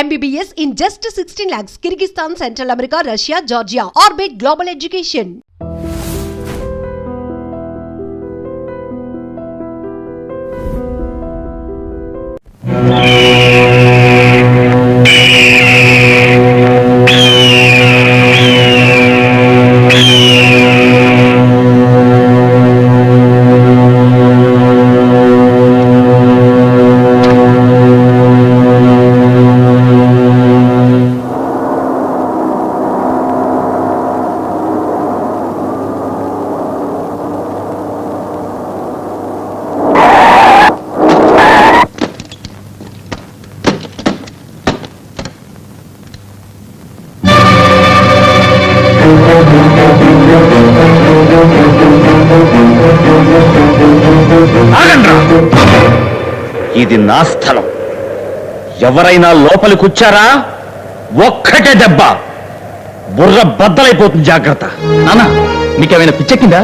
MBBS in just 16 lakhs. Kyrgyzstan, Central America, Russia, Georgia. Orbit Global Education. ఇది నా స్థలం. ఎవరైనా లోపలికి వచ్చారా ఒక్కటే దెబ్బ బుర్ర బద్దలైపోతుంది. జాగ్రత్త. నాన్న, మీకేమైనా పిచ్చెక్కిందా?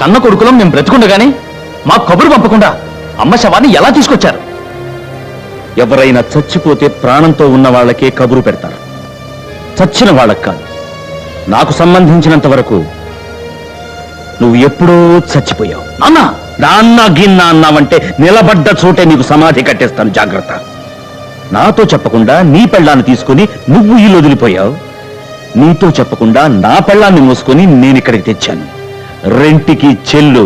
కన్న కొడుకులం మేము బ్రతుకుండగానే మా కబురు పంపకుండా అమ్మ శవాన్ని ఎలా తీసుకొచ్చారు? ఎవరైనా చచ్చిపోతే ప్రాణంతో ఉన్న వాళ్ళకే కబురు పెడతారు, చచ్చిన వాళ్ళకి కాదు. నాకు సంబంధించినంత వరకు నువ్వు ఎప్పుడూ చచ్చిపోయావు. నాన్న, నాన్న గిన్న అన్నావంటే నిలబడ్డ చోటే నీకు సమాధి కట్టేస్తాను. జాగ్రత్త. నాతో చెప్పకుండా నీ పెళ్ళాన్ని తీసుకుని నువ్వు ఇల్లు వదిలిపోయావు. నీతో చెప్పకుండా నా పెళ్ళాన్ని మోసుకొని నేను ఇక్కడికి తెచ్చాను. రెంటికి చెల్లు.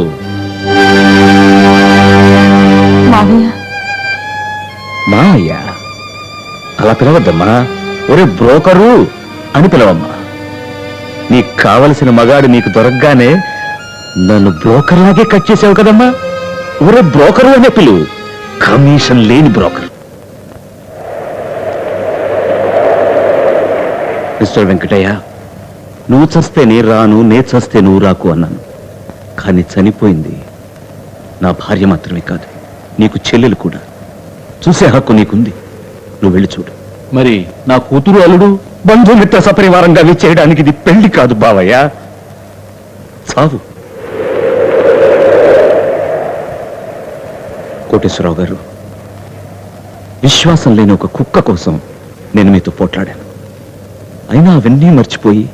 మామయ్య అలా పిలవద్దమ్మా. ఒరే బ్రోకరు అని పిలవమ్మా. నీకు కావలసిన మగాడు నీకు దొరకగానే నన్ను బ్రోకర్ లాగే కట్ చేసావు కదమ్మా. ఒరే బ్రోకరు అనే పిలువు, కమిషన్ లేని బ్రోకర్. మిస్టర్ వెంకటయ్య, నువ్వు చస్తే నే రాను, నే చస్తే నువ్వు రాకు అన్నాను. కానీ చనిపోయింది నా భార్య మాత్రమే కాదు, నీకు చెల్లెలు కూడా. చూసే హక్కు నీకుంది. నువ్వు వెళ్ళి చూడు. మరి నా కూతురు అల్లుడు బంధుమిత్ర సపరివారంగా చేయడానికి ఇది పెళ్లి కాదు బావయ్య, చావు. కోటేశ్వరరావు గారు, విశ్వాసం లేని ఒక కుక్క కోసం నేను మీతో పోట్లాడాను. అయినా అవన్నీ మర్చిపోయి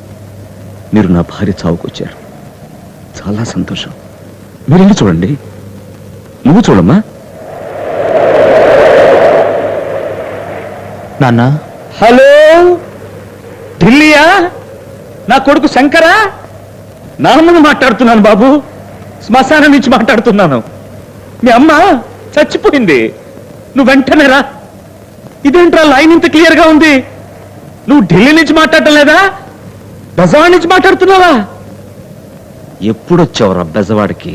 మీరు నా భార్య చావుకొచ్చారు. చాలా సంతోషం. మీరు వెళ్ళి చూడండి. నువ్వు చూడమ్మా. నాన్న. హలో, ఢిల్లీయా? నా కొడుకు శంకరా? నాన్నను మాట్లాడుతున్నాను బాబు. శ్మశానం నుంచి మాట్లాడుతున్నాను. మీ అమ్మ చచ్చిపోయింది. నువ్వు వెంటనే రా. ఇదేంట్రా లైన్ ఇంత క్లియర్ గా ఉంది? నువ్వు ఢిల్లీ నుంచి మాట్లాడటం లేదా? బెజవాడ నుంచి మాట్లాడుతున్నావా? ఎప్పుడొచ్చావురా బెజవాడికి?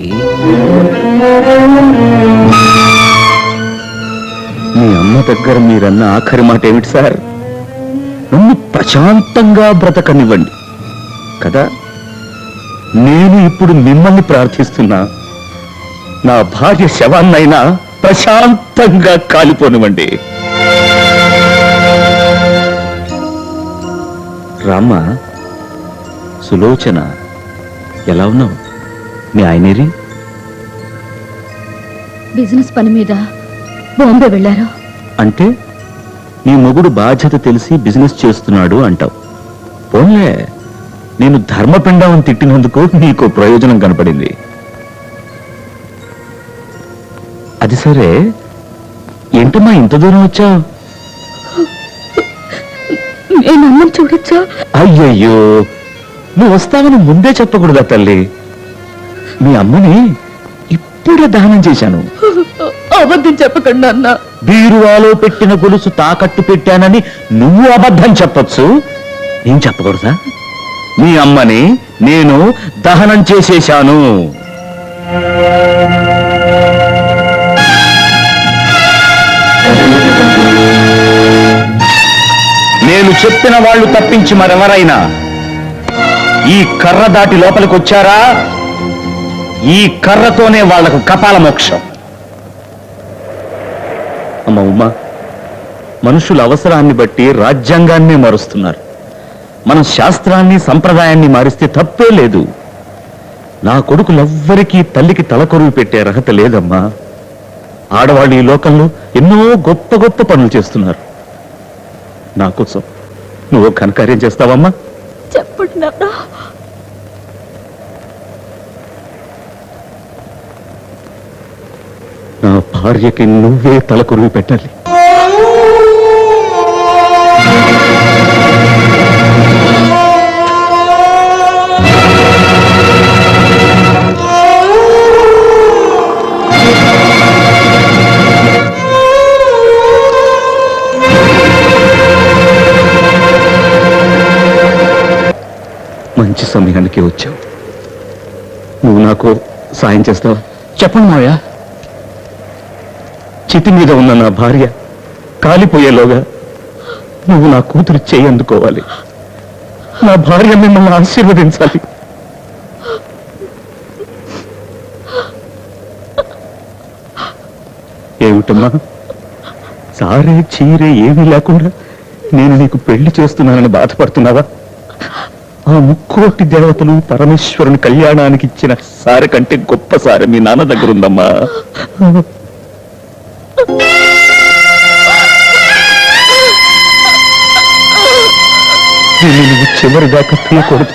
మీ అమ్మ దగ్గర మీరన్న ఆఖరి మాట ఏమిటి సార్? నన్ను ప్రశాంతంగా బ్రతకనివ్వండి కదా. నేను ఇప్పుడు మిమ్మల్ని ప్రార్థిస్తున్నా, నా భార్య శవాన్నైనా ప్రశాంతంగా కాలిపోనివ్వండి. రామ, సులోచన, ఎలా ఉన్నావు? మీ ఆయనేరి? బిజినెస్ పని మీద బాంబే వెళ్ళారు. అంటే నీ మొగుడు బాధ్యత తెలిసి బిజినెస్ చేస్తున్నాడు అంటావు. పోన్లే, నేను ధర్మపిండాన్ని తిట్టినందుకు నీకు ప్రయోజనం కనపడింది. అది సరే, ఏంటమ్మా ఇంత దూరం వచ్చావు? నేను అమ్మని చూడొచ్చా? అయ్యయ్యో, నువ్వు వస్తావని ముందే చెప్పకూడదా తల్లి? మీ అమ్మని ఇప్పుడే దహనం చేశాను. అబద్ధం చెప్పకండి అన్న. బీరువాలో పెట్టిన గొలుసు తాకట్టు పెట్టానని నువ్వు అబద్ధం చెప్పొచ్చు, నేను చెప్పకూడదా? మీ అమ్మని నేను దహనం చేసేశాను. నేను చెప్పిన వాళ్ళు తప్పించి మరెవరైనా ఈ కర్ర దాటి లోపలికి వచ్చారా, ఈ కర్రతోనే వాళ్లకు కపాల మోక్షం. అమ్మ ఉమా, మనుషుల అవసరాన్ని బట్టి రాజ్యాంగాన్నే మారుస్తున్నారు. మనం శాస్త్రాన్ని సంప్రదాయాన్ని మారిస్తే తప్పే లేదు. నా కొడుకులెవ్వరికీ తల్లికి తలకొరువు పెట్టే అర్హత లేదమ్మా. ఆడవాళ్ళు ఈ లోకంలో ఎన్నో గొప్ప గొప్ప పనులు చేస్తున్నారు. నా కోసం నువ్వు ఘనకార్యం చేస్తావమ్మా? చెప్పండి నాన్న. నా భార్యకి నువ్వే తలకొరివి పెట్టాలి. మంచి సమయానికి వచ్చావు. నువ్వు నాకు సాయం చేస్తావా? చెప్పండి మావయ్య. చితి మీద ఉన్న నా భార్య కాలిపోయేలోగా నువ్వు నా కూతురు చేయి అందుకోవాలి. నా భార్య మిమ్మల్ని ఆశీర్వదించాలి. ఏమిటమ్మా, సారే చీరే ఏమీ లేకుండా నేను నీకు పెళ్లి చేస్తున్నానని బాధపడుతున్నావా? ఆ ముక్కోటి దేవతలు పరమేశ్వరుని కళ్యాణానికి ఇచ్చిన సారె కంటే గొప్ప సారె మీ నాన్న దగ్గర ఉందమ్మా. దీన్ని నువ్వు చివరి దాకా తీయకూడదు.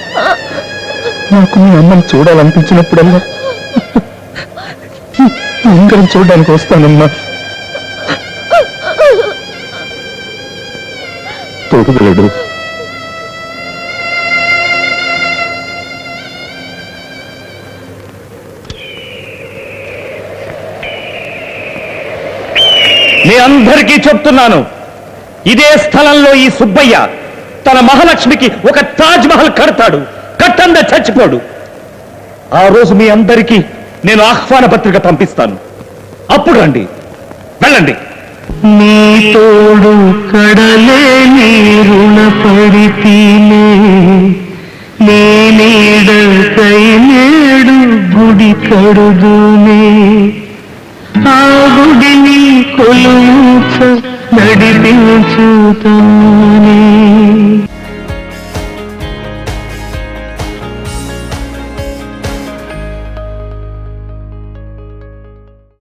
నాకు మీ అమ్మని చూడాలనిపించినప్పుడల్లా ఉంగరం చూడడానికి వస్తానమ్మా. తోడుగలడు. మీ అందరికీ చెప్తున్నాను, ఇదే స్థలంలో ఈ సుబ్బయ్య తన మహాలక్ష్మికి ఒక తాజ్ మహల్ కడతాడు. కట్టంద చచ్చిపోడు. ఆ రోజు మీ అందరికీ నేను ఆహ్వాన పత్రిక పంపిస్తాను. అప్పుడు రండి, వెళ్ళండి. నీ తోడు కడలే నీ రుణపడితీనే, నీ నీడకై నేడు గుడి కడుదునే, ఆ గుడిని కొలుచ నడిపించుతా.